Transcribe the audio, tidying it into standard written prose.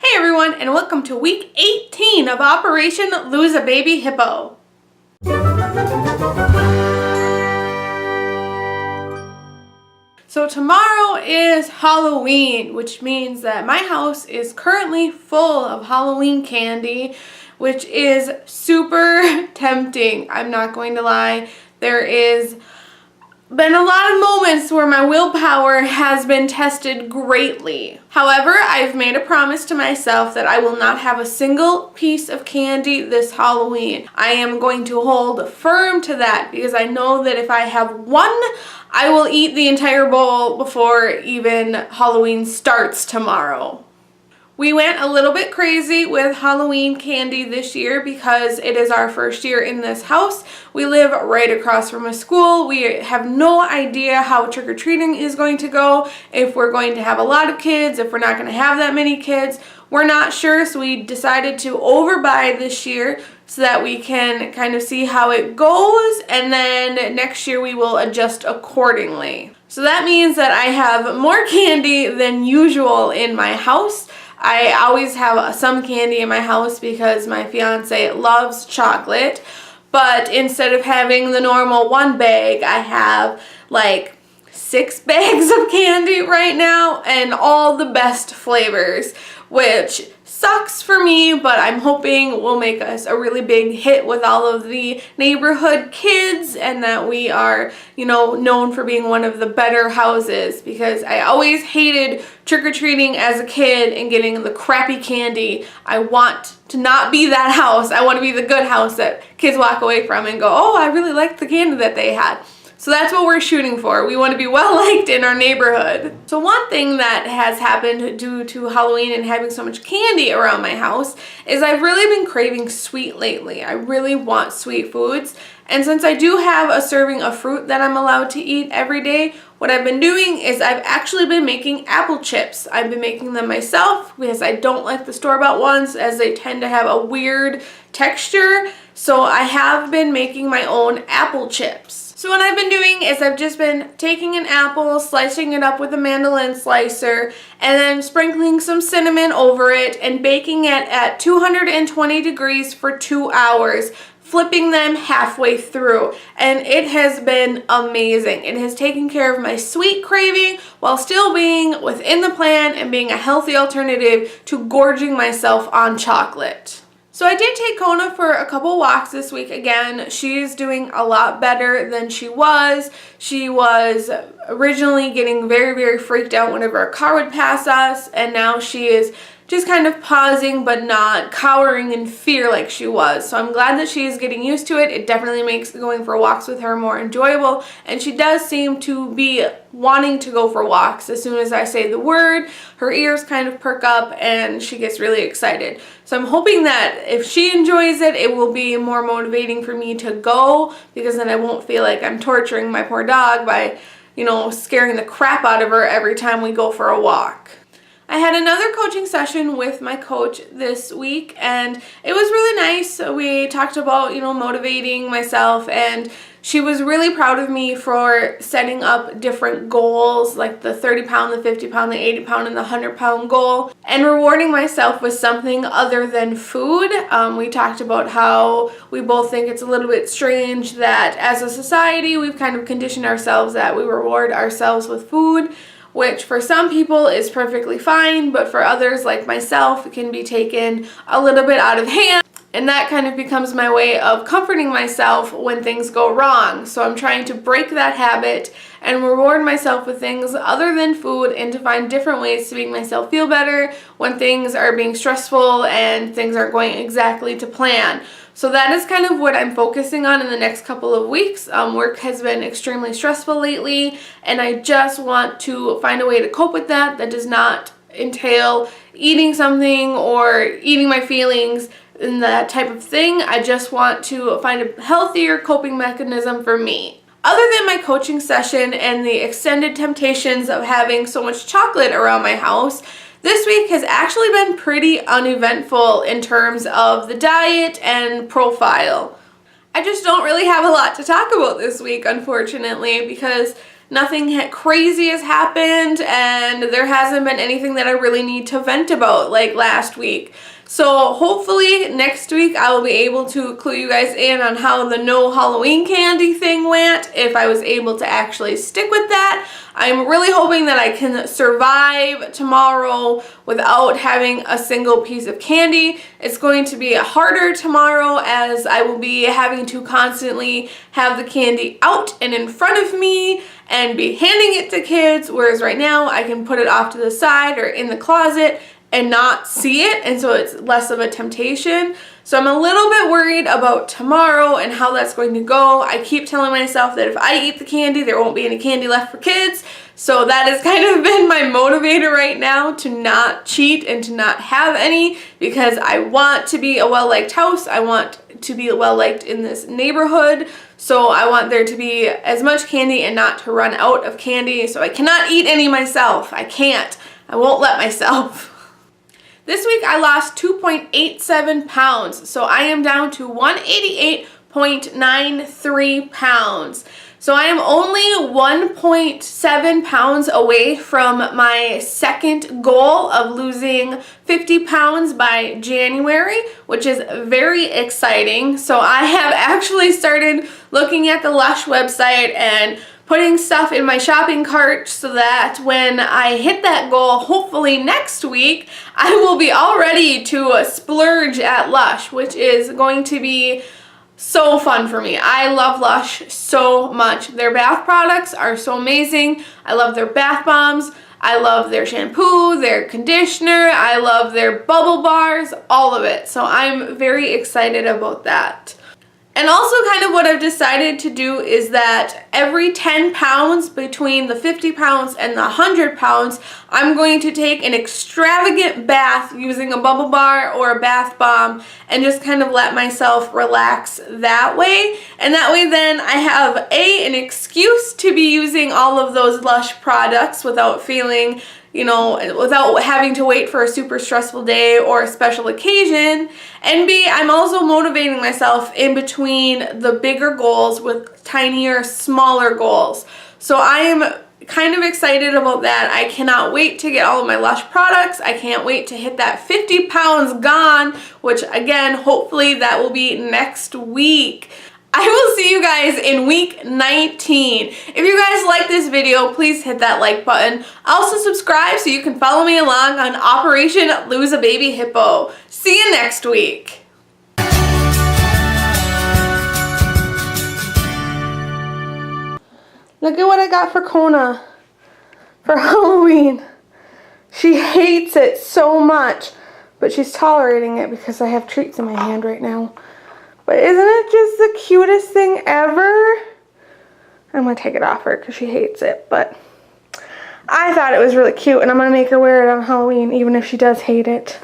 Hey everyone, and welcome to week 18 of Operation Lose a Baby Hippo. So tomorrow is Halloween, which means that my house is currently full of Halloween candy, which is super tempting. I'm not going to lie. There is been a lot of moments where my willpower has been tested greatly. However, I've made a promise to myself that I will not have a single piece of candy this Halloween. I am going to hold firm to that because I know that if I have one, I will eat the entire bowl before even Halloween starts tomorrow. We went a little bit crazy with Halloween candy this year because it is our first year in this house. We live right across from a school. We have no idea how trick-or-treating is going to go, if we're going to have a lot of kids, if we're not going to have that many kids. We're not sure, so we decided to overbuy this year so that we can kind of see how it goes, and then next year we will adjust accordingly. So that means that I have more candy than usual in my house. I always have some candy in my house because my fiance loves chocolate, but instead of having the normal one bag, I have like 6 bags of candy right now and all the best flavors, which sucks for me, but I'm hoping will make us a really big hit with all of the neighborhood kids and that we are, known for being one of the better houses, because I always hated trick-or-treating as a kid and getting the crappy candy. I want to not be that house. I want to be the good house that kids walk away from and go, oh, I really liked the candy that they had. So that's what we're shooting for. We want to be well liked in our neighborhood. So one thing that has happened due to Halloween and having so much candy around my house is I've really been craving sweet lately. I really want sweet foods. And since I do have a serving of fruit that I'm allowed to eat every day, what I've been doing is I've actually been making apple chips. I've been making them myself because I don't like the store-bought ones as they tend to have a weird texture. So I have been making my own apple chips. So what I've been doing is I've just been taking an apple, slicing it up with a mandolin slicer, and then sprinkling some cinnamon over it and baking it at 220 degrees for 2 hours, flipping them halfway through. And it has been amazing. It has taken care of my sweet craving while still being within the plan and being a healthy alternative to gorging myself on chocolate. So I did take Kona for a couple walks this week again. She's doing a lot better than she was. She was originally getting very, very freaked out whenever a car would pass us, and now she is just kind of pausing but not cowering in fear like she was. So I'm glad that she is getting used to it. It definitely makes going for walks with her more enjoyable, and she does seem to be wanting to go for walks. As soon as I say the word, her ears kind of perk up and she gets really excited. So I'm hoping that if she enjoys it, it will be more motivating for me to go, because then I won't feel like I'm torturing my poor dog by, scaring the crap out of her every time we go for a walk. I had another coaching session with my coach this week, and it was really nice. We talked about, motivating myself, and she was really proud of me for setting up different goals, like the 30-pound, the 50-pound, the 80-pound, and the 100-pound goal, and rewarding myself with something other than food. We talked about how we both think it's a little bit strange that as a society, we've kind of conditioned ourselves that we reward ourselves with food, which for some people is perfectly fine, but for others like myself, it can be taken a little bit out of hand. And that kind of becomes my way of comforting myself when things go wrong. So I'm trying to break that habit and reward myself with things other than food, and to find different ways to make myself feel better when things are being stressful and things aren't going exactly to plan. So that is kind of what I'm focusing on in the next couple of weeks. Work has been extremely stressful lately, and I just want to find a way to cope with that does not entail eating something or eating my feelings and that type of thing. I just want to find a healthier coping mechanism for me. Other than my coaching session and the extended temptations of having so much chocolate around my house, this week has actually been pretty uneventful in terms of the diet and profile. I just don't really have a lot to talk about this week, unfortunately, because nothing crazy has happened, and there hasn't been anything that I really need to vent about like last week. So hopefully next week I will be able to clue you guys in on how the no Halloween candy thing went, if I was able to actually stick with that. I'm really hoping that I can survive tomorrow without having a single piece of candy. It's going to be harder tomorrow as I will be having to constantly have the candy out and in front of me and be handing it to kids, whereas right now I can put it off to the side or in the closet and not see it, and so it's less of a temptation. So I'm a little bit worried about tomorrow and how that's going to go. I keep telling myself that if I eat the candy, there won't be any candy left for kids. So that has kind of been my motivator right now, to not cheat and to not have any, because I want to be a well-liked house. I want to be well-liked in this neighborhood. So I want there to be as much candy and not to run out of candy. So I cannot eat any myself. I can't. I won't let myself. This week I lost 2.87 pounds, so I am down to 188.93 pounds. So I am only 1.7 pounds away from my second goal of losing 50 pounds by January, which is very exciting. So I have actually started looking at the Lush website and putting stuff in my shopping cart so that when I hit that goal, hopefully next week, I will be all ready to splurge at Lush, which is going to be so fun for me. I love Lush so much. Their bath products are so amazing. I love their bath bombs. I love their shampoo, their conditioner. I love their bubble bars, all of it. So I'm very excited about that. And also kind of what I've decided to do is that every 10 pounds between the 50 pounds and the 100 pounds, I'm going to take an extravagant bath using a bubble bar or a bath bomb and just kind of let myself relax that way. And that way then I have an excuse to be using all of those Lush products without feeling, without having to wait for a super stressful day or a special occasion. And B, I'm also motivating myself in between the bigger goals with tinier, smaller goals. So I am kind of excited about that. I cannot wait to get all of my Lush products. I can't wait to hit that 50 pounds gone, which again, hopefully that will be next week. I will see you guys in week 19. If you guys like this video, please hit that like button. Also subscribe so you can follow me along on Operation Lose a Baby Hippo. See you next week. Look at what I got for Kona for Halloween. She hates it so much, but she's tolerating it because I have treats in my hand right now. But isn't it just the cutest thing ever? I'm going to take it off her because she hates it. But I thought it was really cute, and I'm going to make her wear it on Halloween even if she does hate it.